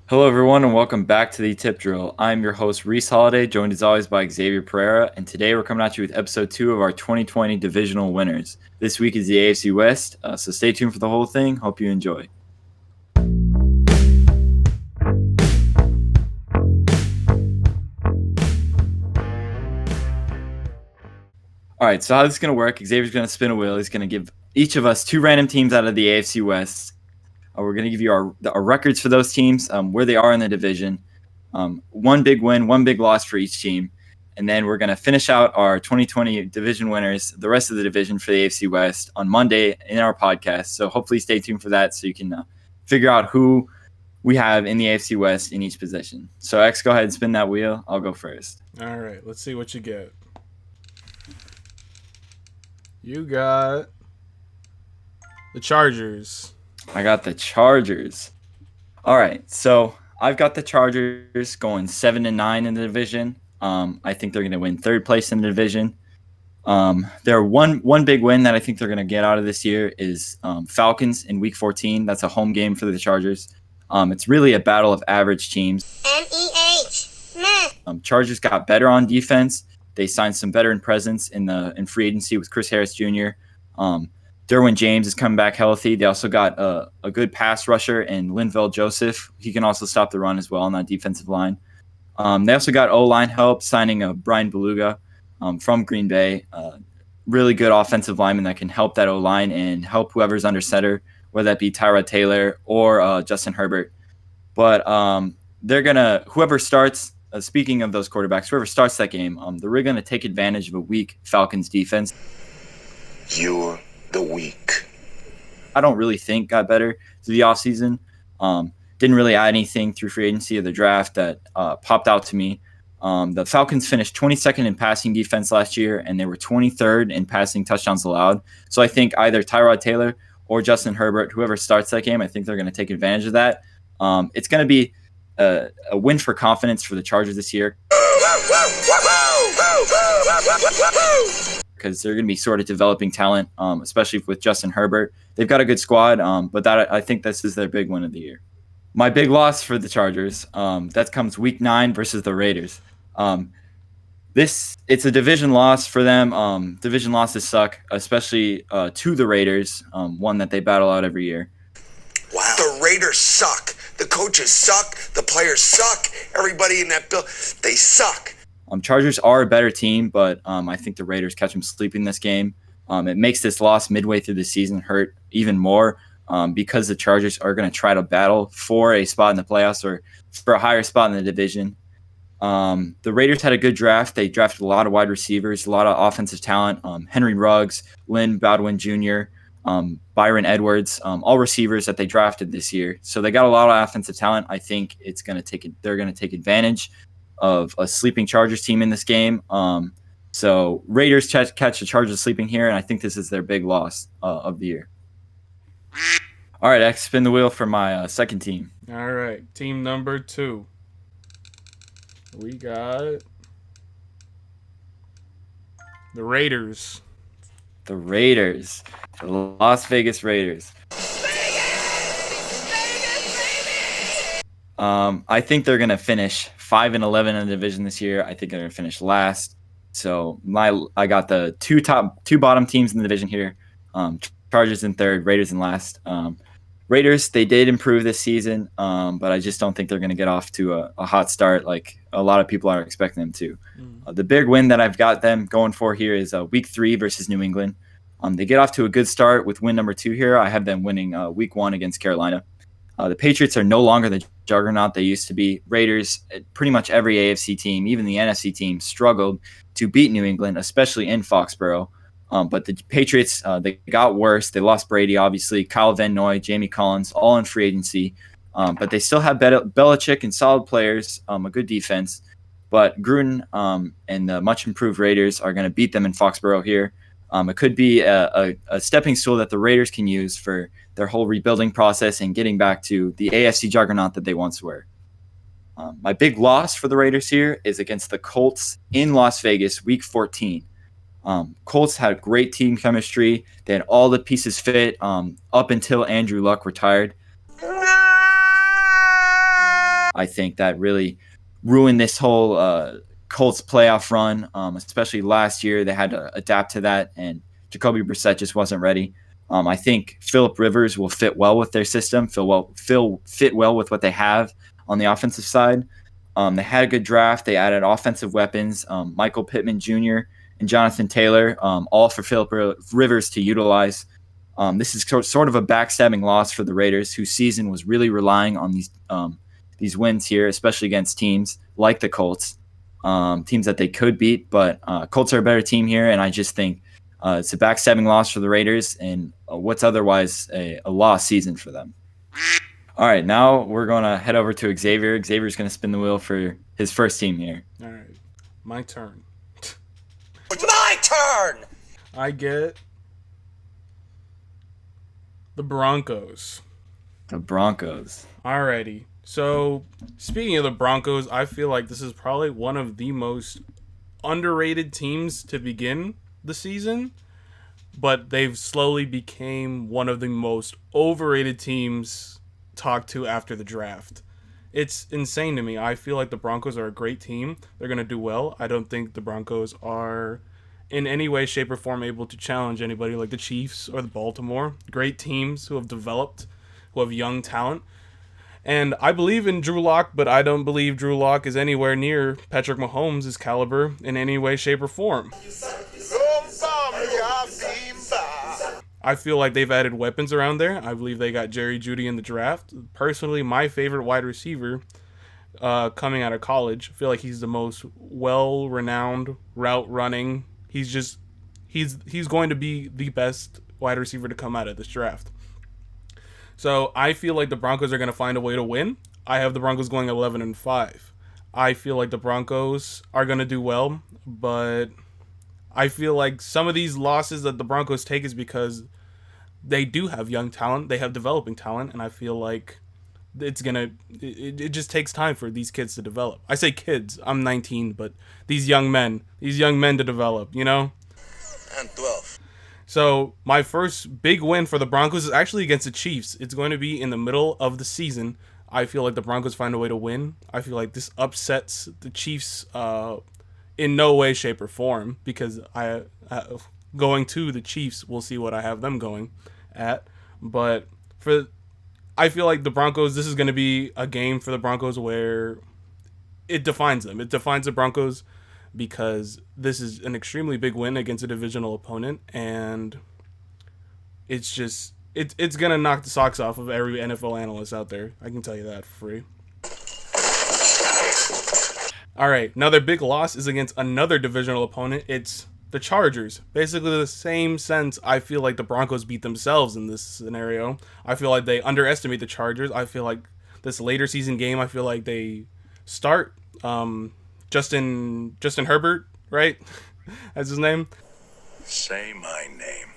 Hello, everyone, and welcome back to the Tip Drill. I'm your host, Reese Holiday, joined as always by Xavier Pereira, and today we're coming at you with episode 2 of our 2020 divisional winners. This week is the AFC West, so stay tuned for the whole thing. Hope you enjoy. All right, so how this is going to work, Xavier's going to spin a wheel. He's going to give each of us two random teams out of the AFC West. We're going to give you our records for those teams, where they are in the division, one big win, one big loss for each team. And then we're going to finish out our 2020 division winners, the rest of the division for the AFC West, on Monday in our podcast. So hopefully stay tuned for that so you can figure out who we have in the AFC West in each position. So, X, go ahead and spin that wheel. I'll go first. All right, let's see what you get. You got the Chargers. I got the Chargers. All right, so I've got the Chargers going 7-9 in the division. I think they're going to win third place in the division. Their one big win that I think they're going to get out of this year is Falcons in Week 14. That's a home game for the Chargers. It's really a battle of average teams. Chargers got better on defense. They signed some veteran presence in free agency with Chris Harris Jr. Derwin James is coming back healthy. They also got a good pass rusher in Linval Joseph. He can also stop the run as well on that defensive line. They also got O-line help, signing Brian Beluga from Green Bay. Really good offensive lineman that can help that O-line and help whoever's under center, whether that be Tyrod Taylor or Justin Herbert. But they're going to – whoever starts – speaking of those quarterbacks, whoever starts that game, they're really going to take advantage of a weak Falcons defense. You're the weak. I don't really think got better through the offseason. Didn't really add anything through free agency or the draft that popped out to me. The Falcons finished 22nd in passing defense last year, and they were 23rd in passing touchdowns allowed. So I think either Tyrod Taylor or Justin Herbert, whoever starts that game, I think they're going to take advantage of that. It's going to be a win for confidence for the Chargers this year, because they're going to be sort of developing talent, especially with Justin Herbert. They've got a good squad, but I think this is their big win of the year. My big loss for the Chargers, that comes Week 9 versus the Raiders. It's a division loss for them. Division losses suck, especially to the Raiders, one that they battle out every year. Wow. The Raiders suck. The coaches suck. The players suck. Everybody in that they suck. Chargers are a better team, but I think the Raiders catch them sleeping this game. It makes this loss midway through the season hurt even more because the Chargers are going to try to battle for a spot in the playoffs or for a higher spot in the division. The Raiders had a good draft. They drafted a lot of wide receivers, a lot of offensive talent. Henry Ruggs, Lynn Bowden Jr., Byron Edwards, all receivers that they drafted this year. So they got a lot of offensive talent. I think they're going to take advantage of a sleeping Chargers team in this game. So Raiders catch the Chargers sleeping here, and I think this is their big loss of the year. All right, X, spin the wheel for my second team. All right, team number 2. We got the Raiders. The Raiders. The Las Vegas Raiders. I think they're going to finish 5-11 in the division this year. I think they're going to finish last. So I got the two bottom teams in the division here. Chargers in third, Raiders in last. Raiders, they did improve this season, but I just don't think they're going to get off to a hot start like a lot of people are expecting them to. The big win that I've got them going for here is Week 3 versus New England. They get off to a good start with win number 2 here. I have them winning Week 1 against Carolina. The Patriots are no longer the juggernaut they used to be. Raiders, pretty much every AFC team, even the NFC team, struggled to beat New England, especially in Foxborough. But the Patriots, they got worse. They lost Brady, obviously, Kyle Van Noy, Jamie Collins, all in free agency. But they still have Belichick and solid players, a good defense. But Gruden and the much improved Raiders are going to beat them in Foxborough here. It could be a stepping stool that the Raiders can use for their whole rebuilding process and getting back to the AFC juggernaut that they once were. My big loss for the Raiders here is against the Colts in Las Vegas, Week 14. Colts had great team chemistry. They had all the pieces fit up until Andrew Luck retired. I think that really ruined this whole Colts playoff run, especially last year. They had to adapt to that, and Jacoby Brissett just wasn't ready. I think Phillip Rivers will fit well with their system, fit well with what they have on the offensive side. They had a good draft. They added offensive weapons, Michael Pittman Jr. and Jonathan Taylor, all for Phillip Rivers to utilize. This is sort of a backstabbing loss for the Raiders, whose season was really relying on these wins here, especially against teams like the Colts, teams that they could beat. But Colts are a better team here, and I just think it's a backstabbing loss for the Raiders and what's otherwise a lost season for them. All right, now we're going to head over to Xavier. Xavier's going to spin the wheel for his first team here. All right, my turn. It's my turn! I get the Broncos. The Broncos. Alrighty. So, speaking of the Broncos, I feel like this is probably one of the most underrated teams to begin the season, but they've slowly became one of the most overrated teams talked to after the draft. It's insane to me. I feel like the Broncos are a great team. They're going to do well. I don't think the Broncos are in any way, shape, or form able to challenge anybody like the Chiefs or the Baltimore. Great teams who have developed, who have young talent. And I believe in Drew Lock, but I don't believe Drew Lock is anywhere near Patrick Mahomes' caliber in any way, shape, or form. I feel like they've added weapons around there. I believe they got Jerry Jeudy in the draft. Personally, my favorite wide receiver coming out of college. I feel like he's the most well-renowned route running. He's going to be the best wide receiver to come out of this draft. So I feel like the Broncos are going to find a way to win. I have the Broncos going 11-5. I feel like the Broncos are going to do well, but I feel like some of these losses that the Broncos take is because they do have young talent, they have developing talent, and I feel like it just takes time for these kids to develop. I say kids, I'm 19, but these young men to develop, you know? I'm 12. So my first big win for the Broncos is actually against the Chiefs. It's going to be in the middle of the season. I feel like the Broncos find a way to win. I feel like this upsets the Chiefs in no way, shape, or form, because I going to the Chiefs, we'll see what I have them going at. But I feel like the Broncos, this is going to be a game for the Broncos where it defines them. It defines the Broncos because this is an extremely big win against a divisional opponent, and it's going to knock the socks off of every NFL analyst out there. I can tell you that for free. All right, another big loss is against another divisional opponent. It's the Chargers. Basically the same sense I feel like the Broncos beat themselves in this scenario. I feel like they underestimate the Chargers. I feel like this later season game, I feel like they start Justin Herbert, right? That's his name. Say my name.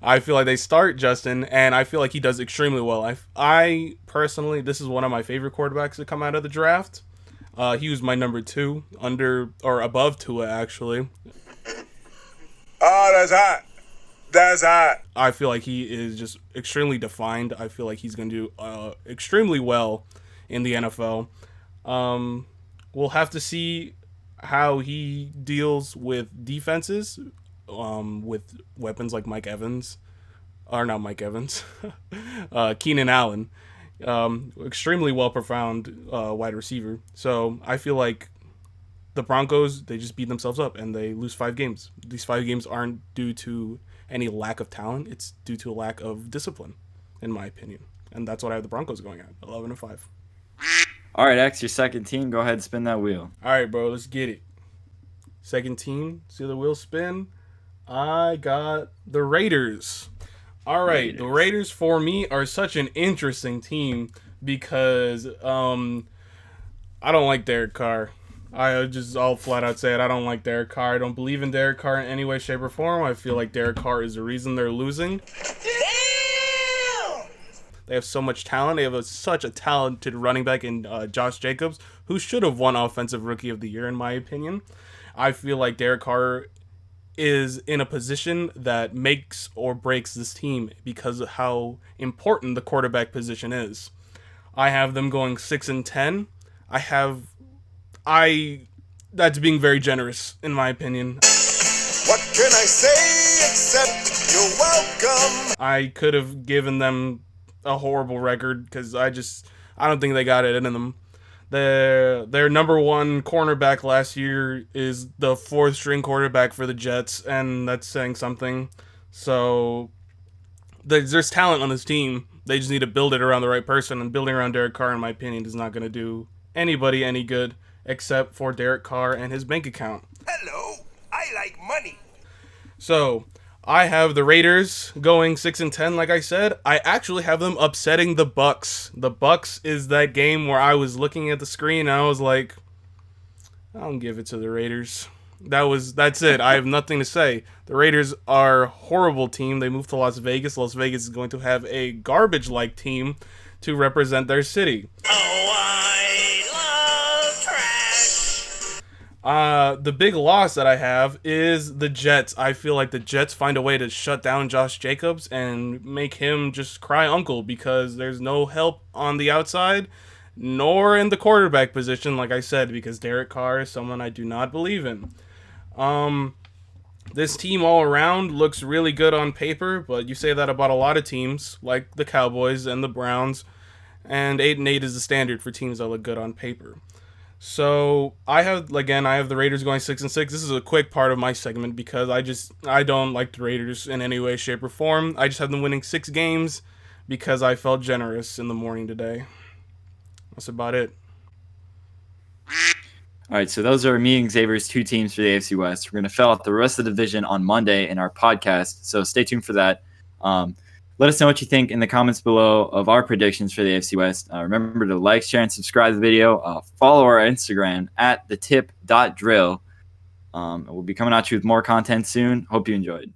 I feel like they start Justin, and I feel like he does extremely well. I personally, this is one of my favorite quarterbacks to come out of the draft. He was my number 2, under or above Tua, actually. Oh, that's hot. That's hot. I feel like he is just extremely defined. I feel like he's going to do extremely well in the NFL. We'll have to see how he deals with defenses, with weapons like Keenan Allen. Extremely well-profound wide receiver. So I feel like the Broncos, they just beat themselves up and they lose 5 games. These 5 games aren't due to any lack of talent. It's due to a lack of discipline, in my opinion. And that's what I have the Broncos going at, 11-5. All right, X, your second team. Go ahead and spin that wheel. All right, bro, let's get it. Second team, see the wheel spin. I got the Raiders. All right, the Raiders for me are such an interesting team because I don't like Derek Carr. I'll flat out say it. I don't like Derek Carr. I don't believe in Derek Carr in any way, shape, or form. I feel like Derek Carr is the reason they're losing. They have so much talent. They have such a talented running back in Josh Jacobs, who should have won Offensive Rookie of the Year, in my opinion. I feel like Derek Carr is in a position that makes or breaks this team because of how important the quarterback position is. I have them going 6-10. That's being very generous in my opinion. What can I say except you're welcome? I could have given them a horrible record because I don't think they got it in them. Their number one cornerback last year is the fourth string quarterback for the Jets, and that's saying something. So there's talent on this team. They just need to build it around the right person, and building around Derek Carr, in my opinion, is not going to do anybody any good except for Derek Carr and his bank account. Hello, I like money. So I have the Raiders going 6-10. Like I said, I actually have them upsetting the Bucks. The Bucks is that game where I was looking at the screen and I was like, I'll give it to the Raiders. That's it. I have nothing to say. The Raiders are a horrible team. They moved to Las Vegas. Las Vegas is going to have a garbage-like team to represent their city. Oh, I love trash. The big loss that I have is the Jets. I feel like the Jets find a way to shut down Josh Jacobs and make him just cry uncle because there's no help on the outside nor in the quarterback position, like I said, because Derek Carr is someone I do not believe in. This team all around looks really good on paper, but you say that about a lot of teams, like the Cowboys and the Browns, and 8-8 is the standard for teams that look good on paper. So I have the Raiders going 6-6. This is a quick part of my segment because I don't like the Raiders in any way, shape, or form. I just have them winning 6 games because I felt generous in the morning today. That's about it. All right, so those are me and Xavier's 2 teams for the AFC West. We're going to fill out the rest of the division on Monday in our podcast, so stay tuned for that. Let us know what you think in the comments below of our predictions for the AFC West. Remember to like, share, and subscribe to the video. Follow our Instagram at thetip.drill. We'll be coming at you with more content soon. Hope you enjoyed.